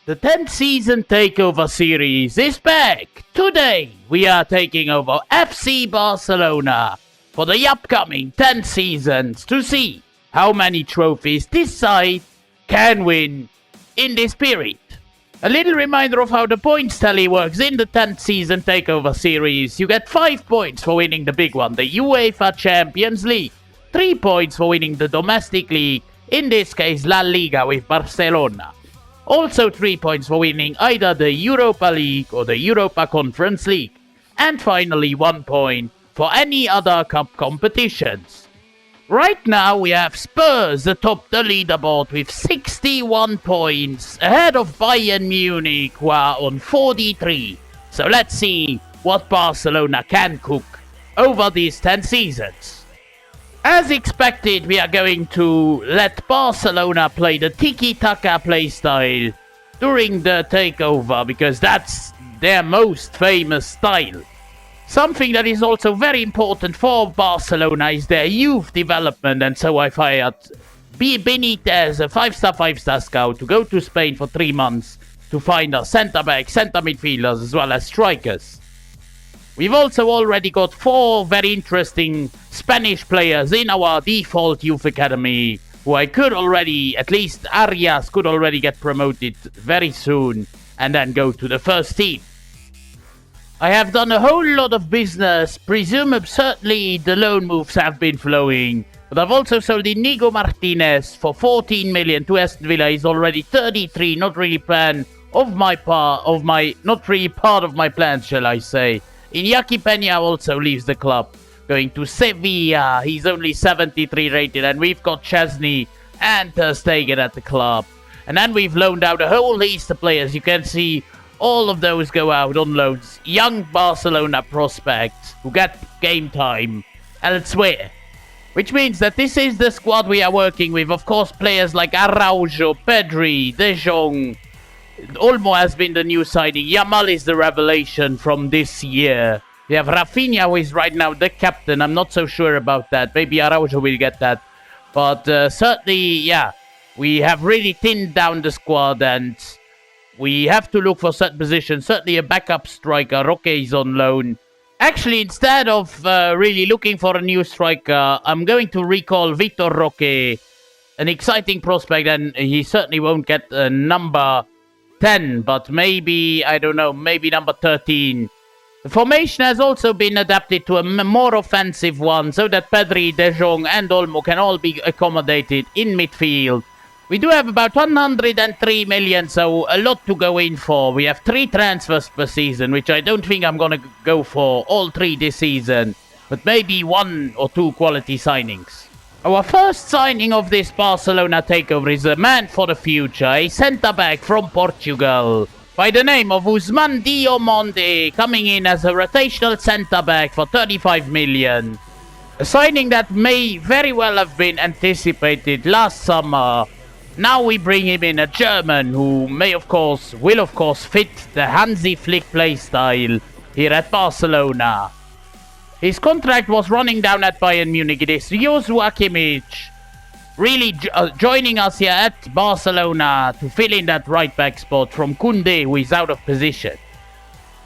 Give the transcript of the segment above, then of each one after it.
The 10th season Takeover series is back! Today we are taking over FC Barcelona for the upcoming 10 seasons to see how many trophies this side can win in this period. A little reminder of how the points tally works in the 10th season Takeover series. You get 5 points for winning the big one, the UEFA Champions League. 3 points for winning the domestic league, in this case La Liga with Barcelona. Also 3 points for winning either the Europa League or the Europa Conference League. And finally 1 point for any other cup competitions. Right now we have Spurs atop the leaderboard with 61 points ahead of Bayern Munich, who are on 43. So let's see what Barcelona can cook over these 10 seasons. As expected, we are going to let Barcelona play the tiki-taka playstyle during the takeover because that's their most famous style. Something that is also very important for Barcelona is their youth development, and so I hired Benitez, a 5-star scout, to go to Spain for 3 months to find us centre-backs, centre-midfielders as well as strikers. We've also already got 4 very interesting Spanish players in our default youth academy who I could already, at least Arias could already get promoted very soon and then go to the first team. I have done a whole lot of business, presumably certainly the loan moves have been flowing, but I've also sold Inigo Martinez for 14 million to Aston Villa. He's already 33, not really part of my plans, shall I say. Iñaki Peña also leaves the club, going to Sevilla. He's only 73 rated, and we've got Chesney and Ter Stegen at the club. And then we've loaned out a whole list of players. You can see all of those go out on loans. Young Barcelona prospects who get game time elsewhere. Which means that this is the squad we are working with. Of course, players like Araujo, Pedri, De Jong. Olmo has been the new signing. Yamal is the revelation from this year. We have Rafinha, who is right now the captain. I'm not so sure about that. Maybe Araujo will get that. But certainly, yeah, we have really thinned down the squad and we have to look for certain positions. Certainly a backup striker. Roque is on loan. Actually, instead of really looking for a new striker, I'm going to recall Vitor Roque. An exciting prospect, and he certainly won't get number 10, but maybe, I don't know, maybe number 13. The formation has also been adapted to a more offensive one, so that Pedri, De Jong and Olmo can all be accommodated in midfield. We do have about 103 million, so a lot to go in for. We have 3 transfers per season, which I don't think I'm going to go for all 3 this season, but maybe 1 or 2 quality signings. Our first signing of this Barcelona takeover is a man for the future, a centre-back from Portugal by the name of Ousmane Diomande, coming in as a rotational centre-back for 35 million. A signing that may very well have been anticipated last summer. Now we bring him in, a German who will of course fit the Hansi Flick playstyle here at Barcelona. His contract was running down at Bayern Munich. It is Joshua Kimmich really joining us here at Barcelona to fill in that right back spot from Koundé, who is out of position.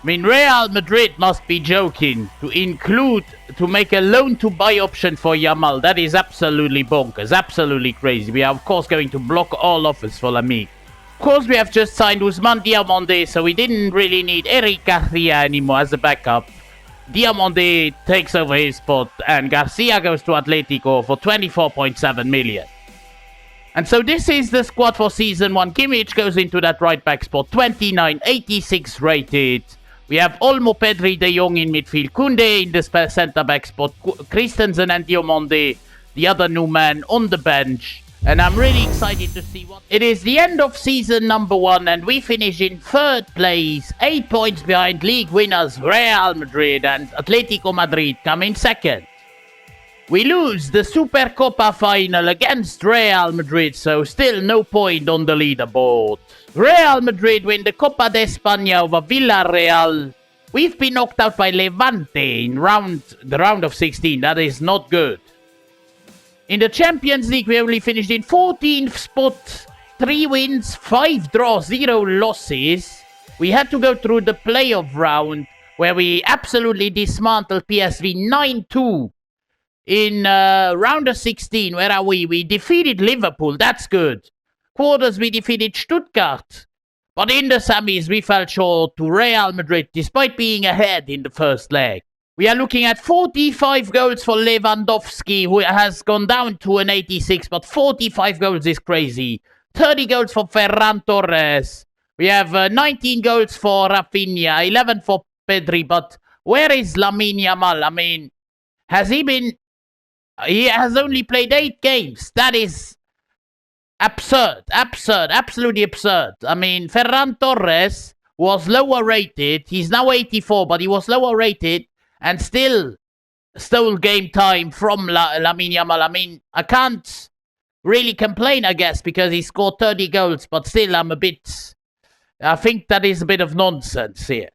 I mean, Real Madrid must be joking to make a loan to buy option for Yamal. That is absolutely bonkers, absolutely crazy. We are of course going to block all offers for Lamine. Of course, we have just signed Ousmane Diomande, so we didn't really need Eric Garcia anymore as a backup. Diomande takes over his spot and Garcia goes to Atletico for 24.7 million. And so this is the squad for season 1. Kimmich goes into that right back spot, 29, 86 rated. We have Olmo, Pedri, De Jong in midfield, Koundé in the centre back spot, Christensen and Diomande, the other new man, on the bench. And I'm really excited to see what... It is the end of season number 1 and we finish in 3rd place, 8 points behind league winners Real Madrid, and Atletico Madrid come in 2nd. We lose the Supercopa final against Real Madrid, so still no point on the leaderboard. Real Madrid win the Copa de España over Villarreal. We've been knocked out by Levante in the round of 16. That is not good. In the Champions League, we only finished in 14th spot 3 wins, 5 draws, 0 losses. We had to go through the playoff round where we absolutely dismantled PSV 9-2. In round of 16, where are we? We defeated Liverpool, that's good. Quarters, we defeated Stuttgart. But in the semis, we fell short to Real Madrid, despite being ahead in the first leg. We are looking at 45 goals for Lewandowski, who has gone down to an 86, but 45 goals is crazy. 30 goals for Ferran Torres. We have 19 goals for Rafinha, 11 for Pedri, but where is Lamine Yamal? I mean, has he been... He has only played 8 games. That is absurd, absolutely absurd. I mean, Ferran Torres was lower rated. He's now 84, but he was lower rated and still stole game time from Lamine Yamal. I mean, I can't really complain, I guess, because he scored 30 goals, but still I think that is a bit of nonsense here.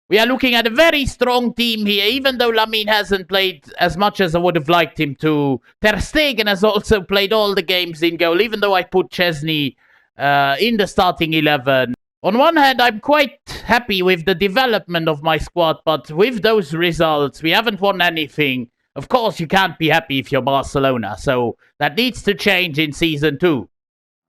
We are looking at a very strong team here, even though Lamine hasn't played as much as I would have liked him to. Ter Stegen has also played all the games in goal, even though I put Chesney in the starting 11. On one hand, I'm quite happy with the development of my squad, but with those results, we haven't won anything. Of course, you can't be happy if you're Barcelona, so that needs to change in Season 2.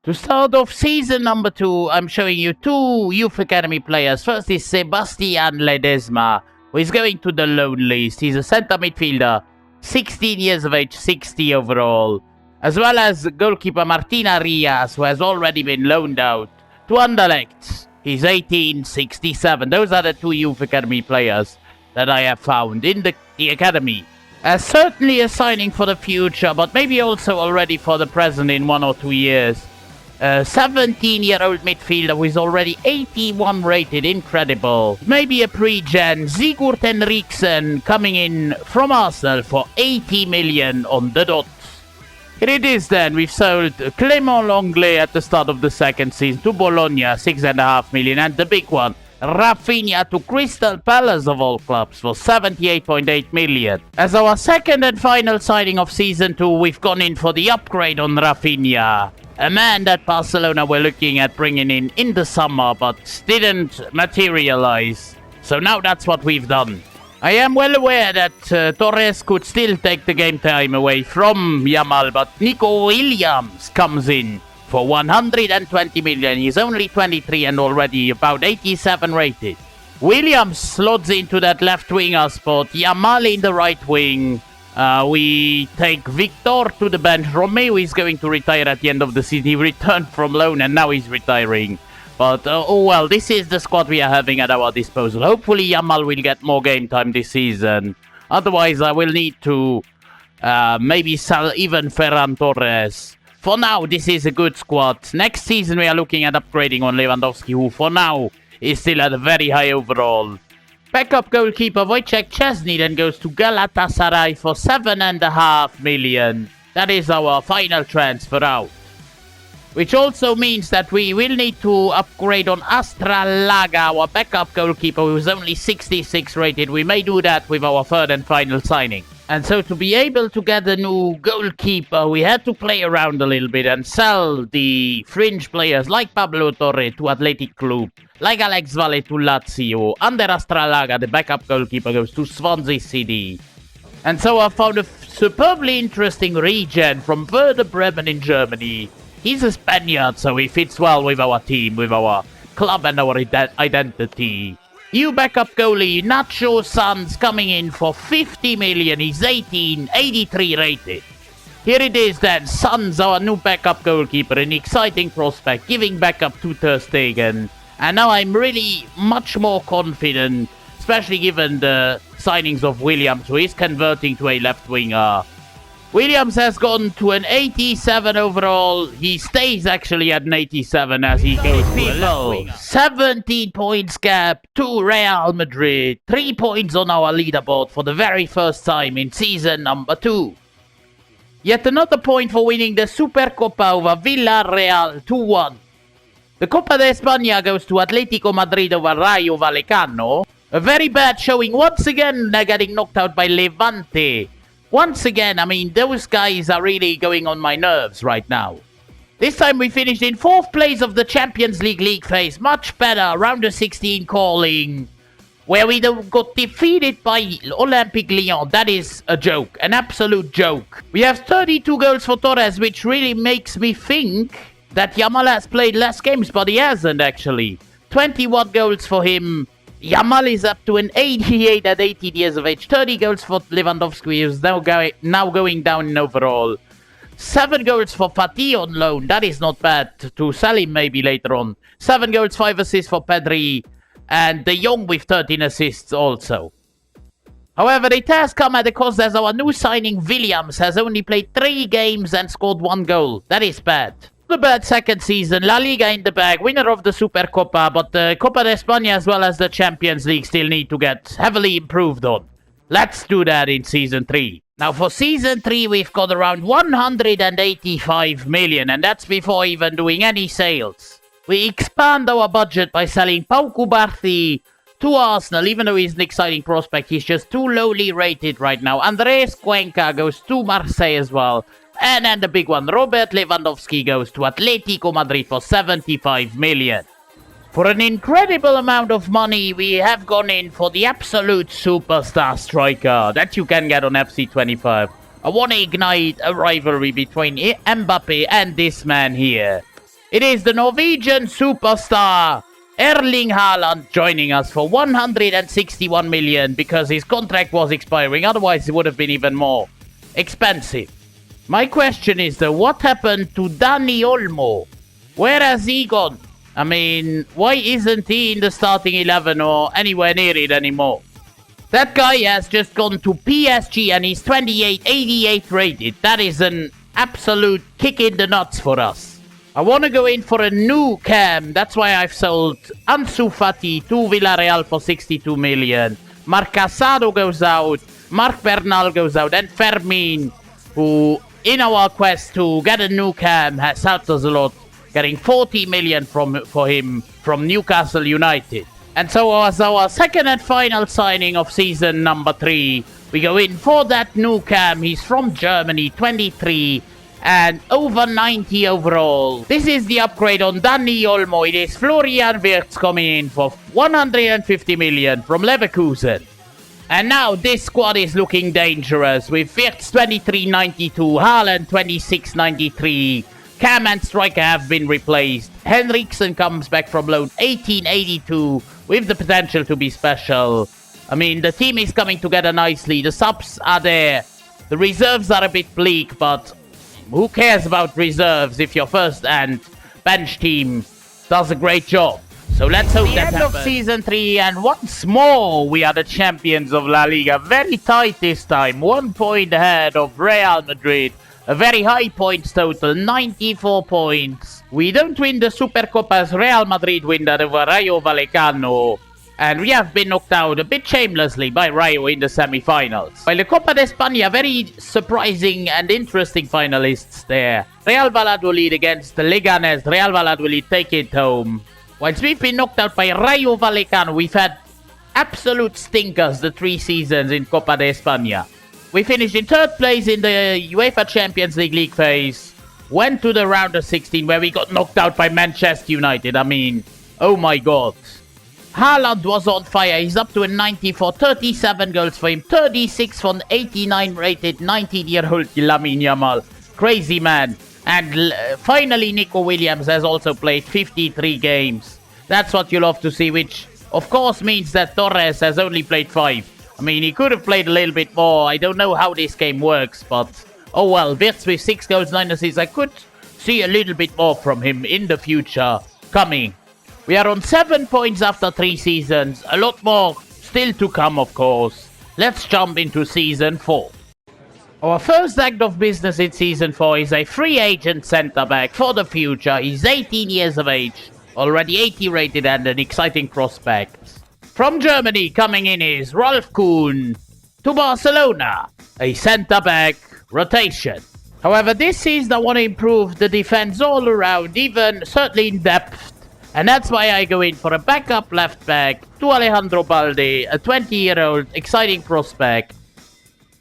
To start off Season number 2, I'm showing you 2 Youth Academy players. First is Sebastian Ledesma, who is going to the loan list. He's a centre midfielder, 16 years of age, 60 overall. As well as goalkeeper Martin Arias, who has already been loaned out to Anderlecht. He's 18, 67. Those are the 2 Youth Academy players that I have found in the academy. Certainly a signing for the future, but maybe also already for the present in 1 or 2 years. 17-year-old midfielder who is already 81 rated, incredible. Maybe a pre-gen, Sigurd Henriksen, coming in from Arsenal for 80 million on the dot. Here it is then, we've sold Clément Lenglet at the start of the second season to Bologna, 6.5 million, and the big one, Rafinha to Crystal Palace of all clubs for 78.8 million. As our second and final signing of Season 2, we've gone in for the upgrade on Rafinha. A man that Barcelona were looking at bringing in the summer, but didn't materialize. So now that's what we've done. I am well aware that Torres could still take the game time away from Yamal, but Nico Williams comes in for 120 million. He's only 23 and already about 87 rated. Williams slots into that left winger spot. Yamal in the right wing. We take Victor to the bench. Romeo is going to retire at the end of the season. He returned from loan and now he's retiring. But, oh well, this is the squad we are having at our disposal. Hopefully Yamal will get more game time this season. Otherwise, I will need to maybe sell even Ferran Torres. For now, this is a good squad. Next season, we are looking at upgrading on Lewandowski, who for now is still at a very high overall. Backup goalkeeper Wojciech Szczesny then goes to Galatasaray for 7.5 million. That is our final transfer out. Which also means that we will need to upgrade on Astralaga, our backup goalkeeper, who is only 66 rated. We may do that with our third and final signing. And so to be able to get a new goalkeeper, we had to play around a little bit and sell the fringe players like Pablo Torre to Athletic Club, like Alex Valle to Lazio. Under Astralaga, the backup goalkeeper goes to Swansea City. And so I found a superbly interesting regen from Werder Bremen in Germany. He's a Spaniard, so he fits well with our team, with our club and our identity. New backup goalie Nacho Sanz coming in for 50 million. He's 18, 83 rated. Here it is then, Sanz, our new backup goalkeeper, an exciting prospect, giving backup to Ter Stegen. And now I'm really much more confident, especially given the signings of Williams, who is converting to a left winger. Williams has gone to an 87 overall. He stays actually at an 87 as he goes to a left winger. 17 points gap to Real Madrid. 3 points on our leaderboard for the very first time in season number 2. Yet another point for winning the Supercopa over Villarreal 2-1. The Copa de España goes to Atletico Madrid over Rayo Vallecano. A very bad showing once again, getting knocked out by Levante. Once again, I mean, those guys are really going on my nerves right now. This time we finished in 4th place of the Champions League phase. Much better. Round of 16 calling. Where we got defeated by Olympique Lyon. That is a joke. An absolute joke. We have 32 goals for Torres, which really makes me think that Yamal has played less games, but he hasn't actually. 21 goals for him. Yamal is up to an 88 at 18 years of age. 30 goals for Lewandowski, who's now going down in overall. 7 goals for Fatih on loan. That is not bad. To sell him maybe later on. 7 goals, 5 assists for Pedri. And De Jong with 13 assists also. However, it has come at a cost as our new signing Williams has only played 3 games and scored 1 goal. That is bad. The bad second season, La Liga in the bag, winner of the Supercopa, but the Copa de España as well as the Champions League still need to get heavily improved on. Let's do that in Season 3. Now for Season 3 we've got around 185 million, and that's before even doing any sales. We expand our budget by selling Pau Cubarsí to Arsenal, even though he's an exciting prospect. He's just too lowly rated right now. Andrés Cuenca goes to Marseille as well. And then the big one, Robert Lewandowski goes to Atletico Madrid for 75 million. For an incredible amount of money, we have gone in for the absolute superstar striker that you can get on FC25. I want to ignite a rivalry between Mbappe and this man here. It is the Norwegian superstar Erling Haaland joining us for 161 million because his contract was expiring. Otherwise, it would have been even more expensive. My question is though, what happened to Dani Olmo? Where has he gone? I mean, why isn't he in the starting 11 or anywhere near it anymore? That guy has just gone to PSG and he's 88 rated. That is an absolute kick in the nuts for us. I want to go in for a new cam. That's why I've sold Ansu Fati to Villarreal for 62 million. Marc Casado goes out. Marc Bernal goes out. And Fermin, who in our quest to get a new cam has helped us a lot. Getting 40 million for him from Newcastle United. And so as our second and final signing of season number 3, we go in for that new cam. He's from Germany, 23. And over 90 overall. This is the upgrade on Dani Olmo. It is Florian Wirtz coming in for 150 million from Leverkusen. And now this squad is looking dangerous with Wirtz 23.92, Haaland 26.93. Cam and striker have been replaced. Henriksen comes back from loan 18.82 with the potential to be special. I mean, the team is coming together nicely. The subs are there. The reserves are a bit bleak, but who cares about reserves if your first and bench team does a great job? So let's hope that happens. End of Season 3 and once more we are the champions of La Liga. Very tight this time. 1 point ahead of Real Madrid. A very high points total, 94 points. We don't win the Supercopa as Real Madrid win that over Rayo Vallecano. And we have been knocked out a bit shamelessly by Rayo in the semi-finals. While the Copa de España, very surprising and interesting finalists there. Real Valladolid against Leganés. Real Valladolid take it home. Whilst we've been knocked out by Rayo Vallecano, we've had absolute stinkers the 3 seasons in Copa de España. We finished in 3rd place in the UEFA Champions League phase. Went to the round of 16 where we got knocked out by Manchester United. I mean, oh my god. Haaland was on fire. He's up to a 94, 37 goals for him, 36 for an 89 rated 19-year-old Lamine Yamal. Crazy man. And finally, Nico Williams has also played 53 games. That's what you love to see, which of course means that Torres has only played 5. I mean, he could have played a little bit more. I don't know how this game works, but oh well. Wirtz with 6 goals, 9 assists. I could see a little bit more from him in the future coming. We are on 7 points after 3 seasons. A lot more still to come, of course. Let's jump into Season 4. Our first act of business in Season 4 is a free agent centre-back for the future. He's 18 years of age, already 80 rated and an exciting prospect. From Germany coming in is Rolf Kuhn to Barcelona. A centre-back rotation. However, this season I want to improve the defense all around, even certainly in depth. And that's why I go in for a backup left back to Alejandro Balde, a 20-year-old exciting prospect.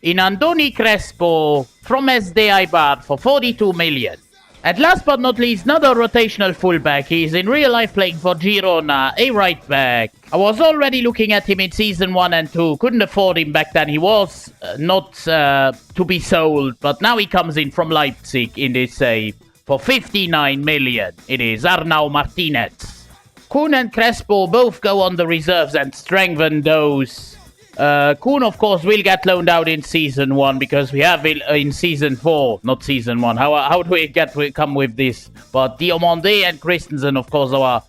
In Andoni Crespo from SD Eibar for 42 million. And last but not least, another rotational fullback. He's in real life playing for Girona, a right back. I was already looking at him in season 1 and 2. Couldn't afford him back then. He was not to be sold. But now he comes in from Leipzig in this save for 59 million. It is Arnau Martinez. Kuhn and Crespo both go on the reserves and strengthen those. Kuhn, of course, will get loaned out in season 1 because we have it in season 4, not season 1. How do we come with this? But Diomande and Christensen, of course, our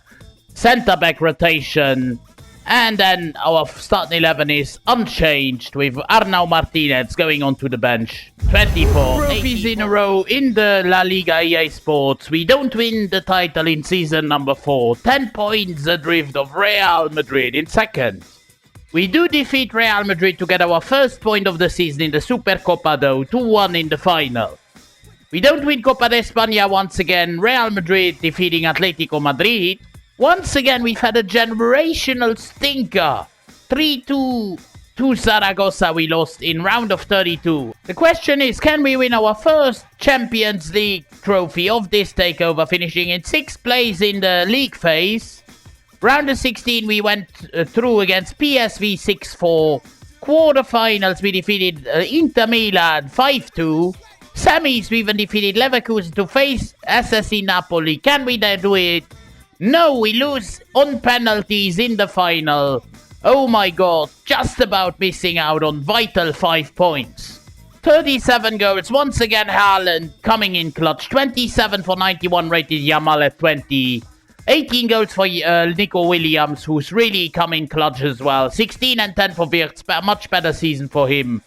centre-back rotation. And then our starting 11 is unchanged with Arnau Martinez going onto the bench. 24 trophies in a row in the La Liga EA Sports. We don't win the title in season number 4. 10 points adrift of Real Madrid in second. We do defeat Real Madrid to get our first point of the season in the Supercopa though, 2-1 in the final. We don't win Copa de España once again, Real Madrid defeating Atletico Madrid. Once again we've had a generational stinker, 3-2 to Zaragoza we lost in round of 32. The question is, can we win our first Champions League trophy of this takeover, finishing in 6th place in the league phase? Round of 16 we went through against PSV 6-4. Quarterfinals we defeated Inter Milan 5-2. Semis we even defeated Leverkusen to face SSC Napoli. Can we then do it? No, we lose on penalties in the final. Oh my god, just about missing out on vital 5 points. 37 goals, once again Haaland coming in clutch. 27 for 91 rated Yamal at 20. 18 goals for Nico Williams, who's really coming clutch as well. 16 and 10 for Wirtz, much better season for him.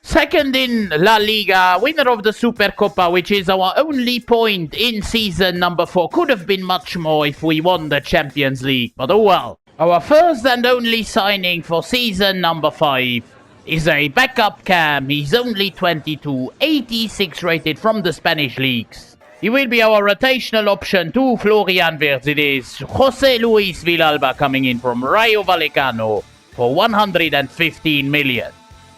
Second in La Liga, winner of the Supercopa, which is our only point in season number 4. Could have been much more if we won the Champions League, but oh well. Our first and only signing for season number 5 is a backup cam. He's only 22, 86 rated from the Spanish leagues. He will be our rotational option to Florian Wirtz. It is Jose Luis Villalba coming in from Rayo Vallecano for 115 million.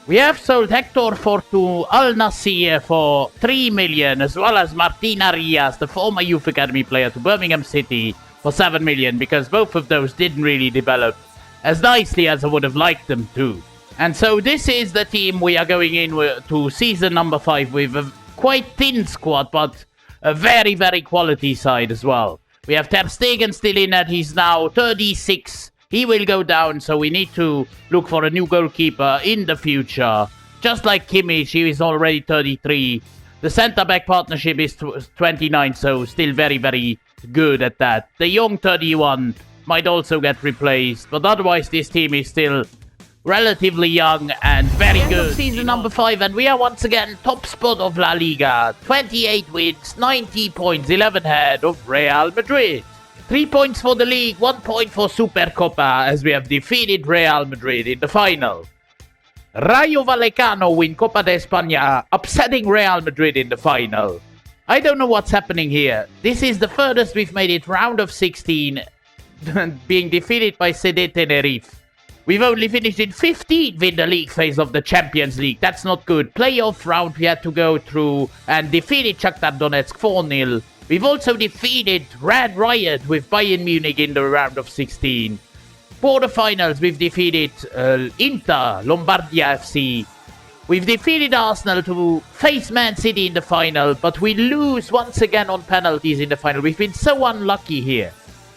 We have sold Hector Fortu Al Nassr for 3 million, as well as Martin Arias, the former youth academy player, to Birmingham City for 7 million, because both of those didn't really develop as nicely as I would have liked them to. And so this is the team we are going in to season number 5 with a quite thin squad, but a very, very quality side as well. We have Ter Stegen still in it. He's now 36. He will go down, so we need to look for a new goalkeeper in the future. Just like Kimmich, he is already 33. The centre-back partnership is 29, so still very, very good at that. The young 31 might also get replaced, but otherwise this team is still relatively young and very good. Season number 5, and we are once again top spot of La Liga. 28 wins, 90 points, 11 ahead of Real Madrid. 3 points for the league, 1 point for Supercopa, as we have defeated Real Madrid in the final. Rayo Vallecano win Copa de España, upsetting Real Madrid in the final. I don't know what's happening here. This is the furthest we've made it, round of 16, being defeated by CD Tenerife. We've only finished in 15th in the league phase of the Champions League. That's not good. Playoff round we had to go through and defeated Shakhtar Donetsk 4-0. We've also defeated Red Riot with Bayern Munich in the round of 16. Quarterfinals, we've defeated Inter, Lombardia FC. We've defeated Arsenal to face Man City in the final, but we lose once again on penalties in the final. We've been so unlucky here.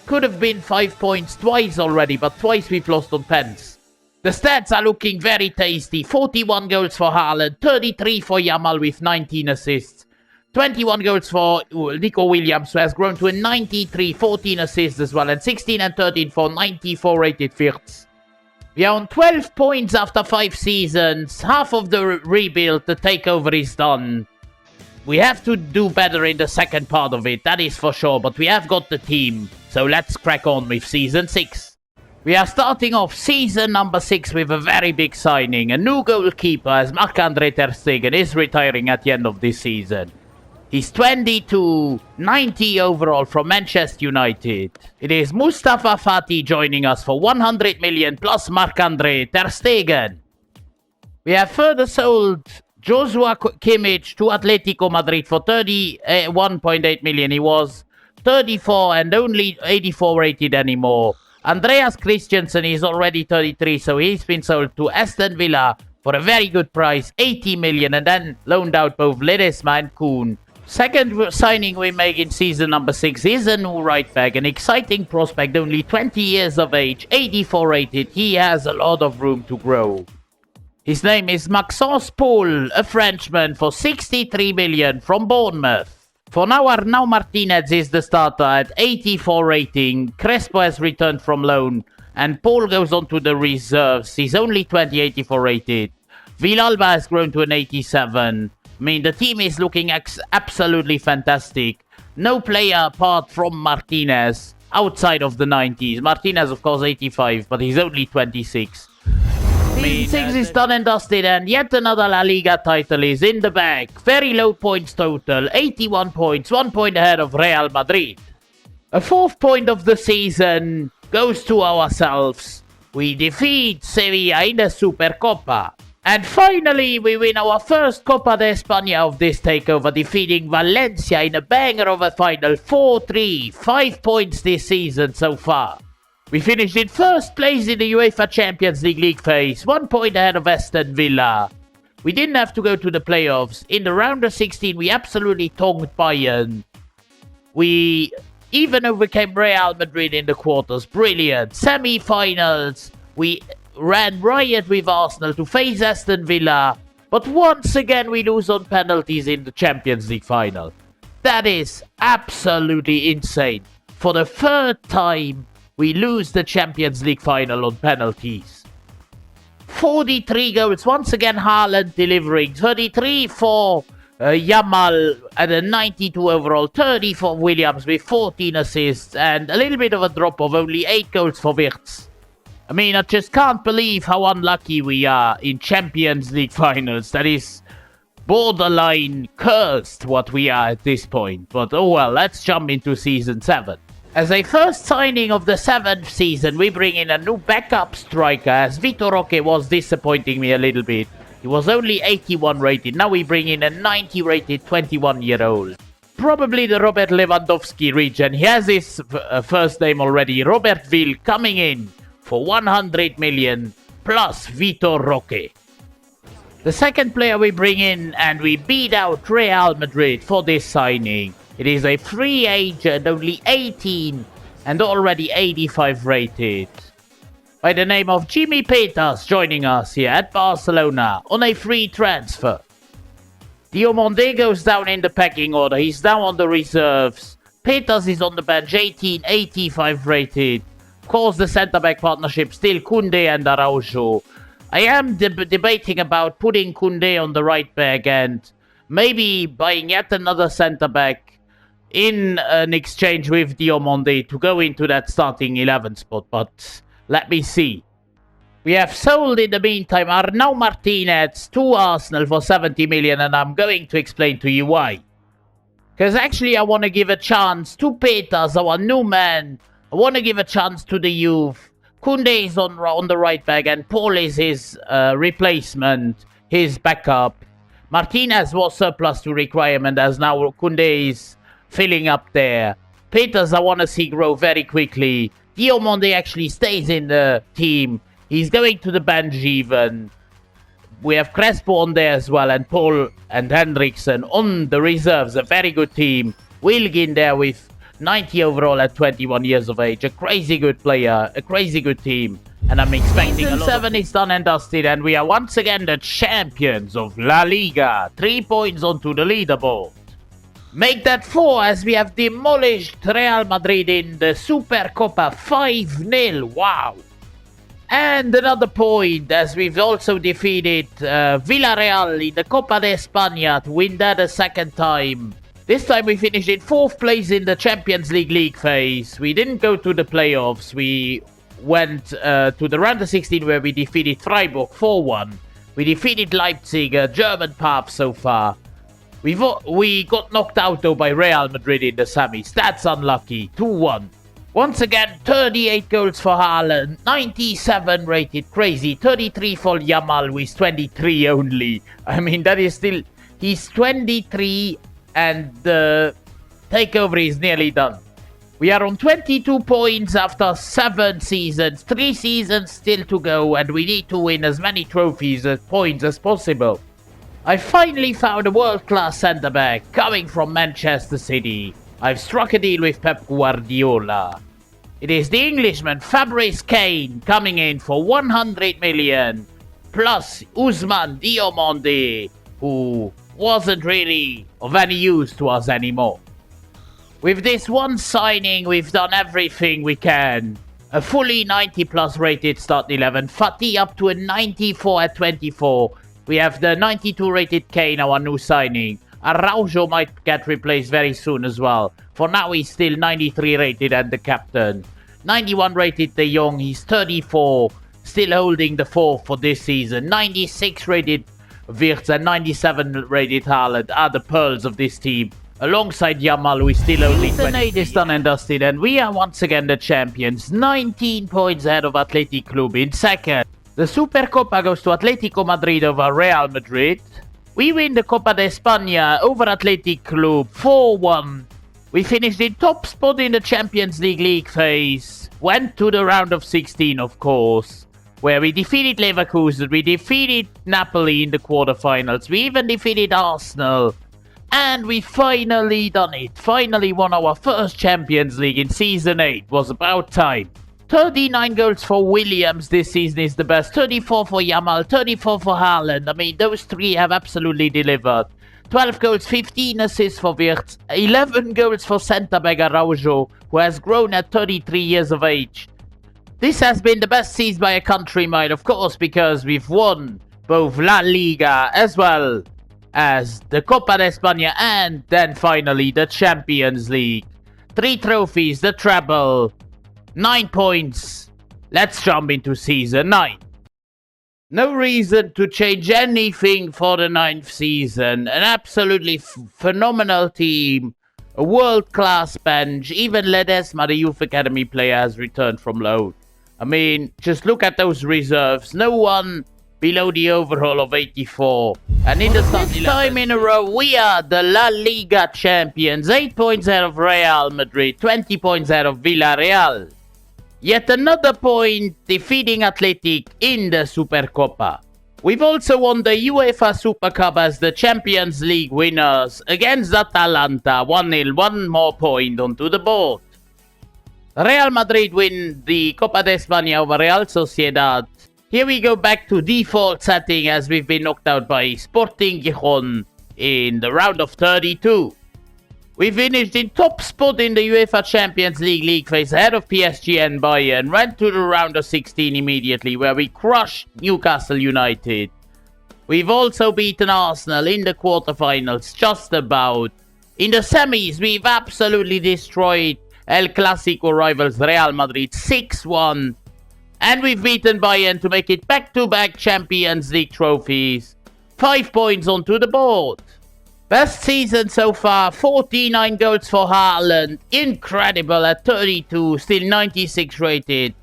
Could have been 5 points twice already, but twice we've lost on pens. The stats are looking very tasty. 41 goals for Haaland, 33 for Yamal with 19 assists. 21 goals for Nico Williams, who has grown to a 93, 14 assists as well, and 16 and 13 for 94 rated Wirtz. We are on 12 points after 5 seasons. Half of the rebuild, the takeover is done. We have to do better in the second part of it, that is for sure, but we have got the team. So let's crack on with season 6. We are starting off season number 6 with a very big signing. A new goalkeeper, as Marc-Andre Ter Stegen is retiring at the end of this season. He's 22, 90 overall from Manchester United. It is Mustafa Fati joining us for 100 million plus Marc-Andre Ter Stegen. We have further sold Joshua Kimmich to Atletico Madrid for 31.8 million. He was 34 and only 84 rated anymore. Andreas Christensen is already 33, so he's been sold to Aston Villa for a very good price, 80 million, and then loaned out both Ledesma and Kuhn. Second signing we make in season number 6 is a new right back, an exciting prospect, only 20 years of age, 84 rated. He has a lot of room to grow. His name is Maxence Paul, a Frenchman, for 63 million from Bournemouth. For now, Arnau Martinez is the starter at 84 rating. Crespo has returned from loan, and Paul goes on to the reserves. He's only 20, 84 rated. Villalba has grown to an 87. I mean, the team is looking absolutely fantastic. No player apart from Martinez outside of the 90s. Martinez, of course, 85, but he's only 26. Season 6 is done and dusted, and yet another La Liga title is in the bag. Very low points total, 81 points, 1 point ahead of Real Madrid. A 4th point of the season goes to ourselves. We defeat Sevilla in the Supercopa. And finally, we win our first Copa de España of this takeover, defeating Valencia in a banger of a final, 4-3, 5 points this season so far. We finished in first place in the UEFA Champions League phase, 1 point ahead of Aston Villa. We didn't have to go to the playoffs. In the round of 16, we absolutely tongued Bayern. We even overcame Real Madrid in the quarters. Brilliant. Semi-finals, we ran riot with Arsenal to face Aston Villa. But once again, we lose on penalties in the Champions League final. That is absolutely insane. For the 3rd time, we lose the Champions League final on penalties. 43 goals, once again Haaland delivering. 33 for Yamal at a 92 overall. 30 for Williams with 14 assists. And a little bit of a drop of only 8 goals for Wirtz. I mean, I just can't believe how unlucky we are in Champions League finals. That is borderline cursed what we are at this point. But oh well, let's jump into season 7. As a first signing of the 7th season, we bring in a new backup striker, as Vitor Roque was disappointing me a little bit. He was only 81 rated, now we bring in a 90 rated 21-year-old. Probably the Robert Lewandowski region. He has his first name already, Robert Vil, coming in for 100 million plus Vitor Roque. The second player we bring in, and we beat out Real Madrid for this signing. It is a free agent, only 18 and already 85 rated. By the name of Jimmy Peters, joining us here at Barcelona on a free transfer. Diomande goes down in the pecking order. He's down on the reserves. Peters is on the bench, 18, 85 rated. Of course, the centre-back partnership still Koundé and Araujo. I am debating about putting Koundé on the right back and maybe buying yet another centre-back in an exchange with Diomande to go into that starting 11 spot, but let me see. We have sold in the meantime Arnau Martinez to Arsenal for 70 million, and I'm going to explain to you why. Because actually I want to give a chance to Peters, our new man. I want to give a chance to the youth. Koundé is on the right back, and Paul is his replacement, his backup. Martinez was surplus to requirement, as now Koundé is filling up there. Peters I want to see grow very quickly. Diomande actually stays in the team. He's going to the bench even. We have Crespo on there as well, and Paul and Hendrickson on the reserves. A very good team. Wilgin there with 90 overall at 21 years of age. A crazy good player. A crazy good team. And I'm expecting a lot. Season 7 is done and dusted, and we are once again the champions of La Liga. 3 points onto the leaderboard. Make that 4 as we have demolished Real Madrid in the Supercopa 5-0. Wow. And another point as we've also defeated Villarreal in the Copa de España to win that a second time. This time we finished in 4th place in the Champions League phase. We didn't go to the playoffs. We went to the round of 16 where we defeated Freiburg 4-1. We defeated Leipzig, a German path so far. We got knocked out though by Real Madrid in the semis. That's unlucky. 2-1. Once again, 38 goals for Haaland, 97 rated, crazy, 33 for Yamal with 23 only. I mean, that is still, he's 23 and the takeover is nearly done. We are on 22 points after 7 seasons, 3 seasons still to go, and we need to win as many trophies as points as possible. I finally found a world-class centre-back coming from Manchester City. I've struck a deal with Pep Guardiola. It is the Englishman Fabrice Kane coming in for 100 million, plus Ousmane Diomande, who wasn't really of any use to us anymore. With this one signing, we've done everything we can. A fully 90 plus rated start 11, Fati up to a 94 at 24. We have the 92 rated Kane, our new signing. Araujo might get replaced very soon as well. For now, he's still 93 rated and the captain. 91 rated De Jong, he's 34, still holding the fourth for this season. 96 rated Wirtz and 97 rated Haaland are the pearls of this team. Alongside Yamal, we still only 28 is done and dusted, and we are once again the champions. 19 points ahead of Athletic Club in second. The Supercopa goes to Atletico Madrid over Real Madrid. We win the Copa de España over Athletic Club 4-1. We finished in top spot in the Champions League phase. Went to the round of 16, of course, where we defeated Leverkusen, we defeated Napoli in the quarterfinals, we even defeated Arsenal. And we finally done it. Finally won our first Champions League in Season 8. Was about time. 39 goals for Williams this season is the best. 34 for Yamal, 34 for Haaland. I mean, those three have absolutely delivered. 12 goals, 15 assists for Wirtz. 11 goals for centre-back Araujo, who has grown at 33 years of age. This has been the best season by a country mile, of course, because we've won both La Liga as well as the Copa de España and then finally the Champions League. 3 trophies, the treble, 9 points. Let's jump into Season 9. No reason to change anything for the 9th season. An absolutely phenomenal team, a world-class bench. Even Ledesma, the youth academy player, has returned from loan. I mean, just look at those reserves. No one below the overall of 84. And in the fifth time in a row, we are the La Liga champions. 8 points ahead of Real Madrid, 20 points ahead of Villarreal. Yet another point defeating Athletic in the Supercopa. We've also won the UEFA Super Cup as the Champions League winners against Atalanta. 1-0, one more point onto the board. Real Madrid win the Copa de España over Real Sociedad. Here we go back to default setting as we've been knocked out by Sporting Gijón in the round of 32. We finished in top spot in the UEFA Champions League phase ahead of PSG and Bayern. Went to the round of 16 immediately where we crushed Newcastle United. We've also beaten Arsenal in the quarterfinals just about. In the semis we've absolutely destroyed El Clasico rivals Real Madrid 6-1. And we've beaten Bayern to make it back-to-back Champions League trophies. 5 points onto the board. Best season so far, 49 goals for Haaland. Incredible at 32, still 96 rated.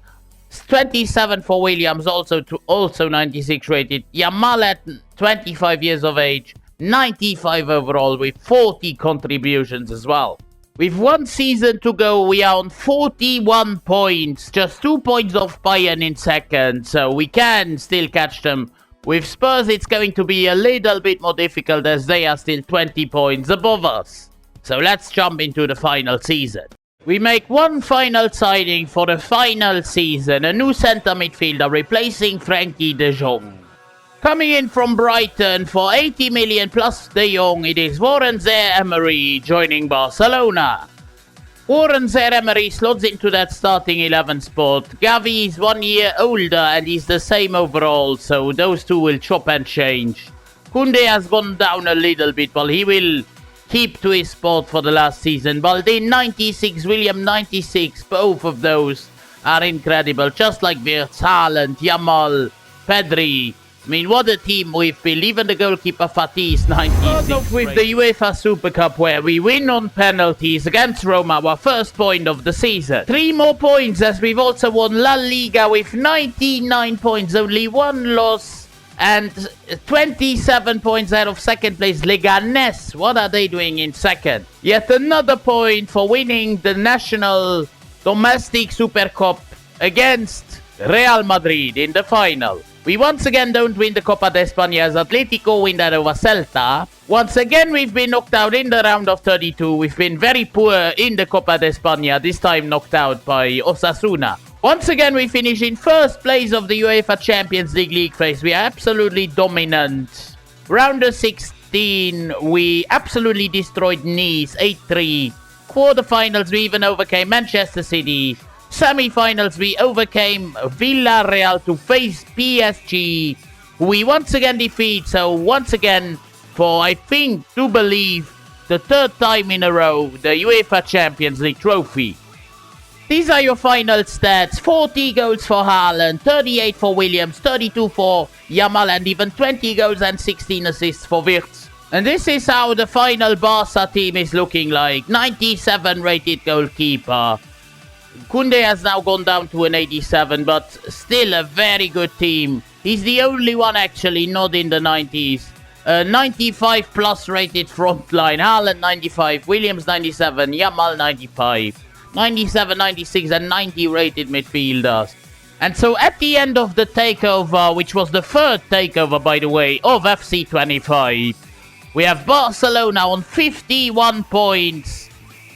27 for Williams, also 96 rated. Yamal at 25 years of age, 95 overall with 40 contributions as well. With 1 season to go, we are on 41 points. Just 2 points off Bayern in second, so we can still catch them. With Spurs, it's going to be a little bit more difficult as they are still 20 points above us. So let's jump into the final season. We make one final signing for the final season. A new centre midfielder replacing Frankie de Jong. Coming in from Brighton for 80 million plus De Jong, it is Warren Zaire-Emery joining Barcelona. Warren Zaire-Emery slots into that starting 11 spot. Gavi is 1 year older and he's the same overall, so those two will chop and change. Koundé has gone down a little bit, but he will keep to his spot for the last season. Balde 96, William 96, both of those are incredible. Just like Wirtz, Haaland, Yamal, Pedri. I mean, what a team we've been. Even the goalkeeper Fatih is 96. With the UEFA Super Cup, where we win on penalties against Roma, our first point of the season. 3 more points, as we've also won La Liga with 99 points, only 1 loss, and 27 points out of second place Leganes. What are they doing in second? Yet another point for winning the national domestic Super Cup against Real Madrid in the final. We once again don't win the Copa de España as Atletico win that over Celta. Once again we've been knocked out in the round of 32. We've been very poor in the Copa de España, this time knocked out by Osasuna. Once again we finish in first place of the UEFA Champions League phase. We are absolutely dominant. Round of 16 we absolutely destroyed Nice 8-3. Quarterfinals we even overcame Manchester City. Semi-finals we overcame Villarreal to face PSG, who we once again defeat. So once again, for I think, to believe, the 3rd time in a row, the UEFA Champions League trophy. These are your final stats. 40 goals for Haaland, 38 for Williams, 32 for Yamal, and even 20 goals and 16 assists for Wirtz. And this is how the final Barca team is looking like. 97 rated goalkeeper. Koundé has now gone down to an 87, but still a very good team. He's the only one actually not in the 90s. 95 plus rated front line. Haaland 95, Williams 97, Yamal 95, 97, 96 and 90 rated midfielders. And so at the end of the takeover, which was the 3rd takeover by the way of FC25, we have Barcelona on 51 points.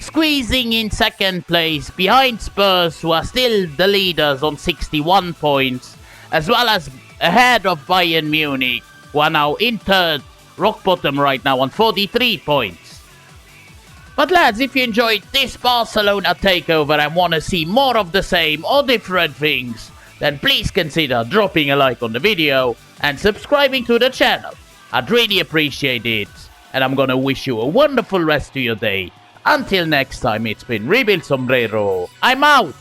Squeezing in second place behind Spurs, who are still the leaders on 61 points, as well as ahead of Bayern Munich, who are now in 3rd, rock bottom right now on 43 points. But lads, if you enjoyed this Barcelona takeover and want to see more of the same or different things, then please consider dropping a like on the video and subscribing to the channel. I'd really appreciate it, and I'm gonna wish you a wonderful rest of your day. Until next time, it's been Rebuild Sombrero. I'm out!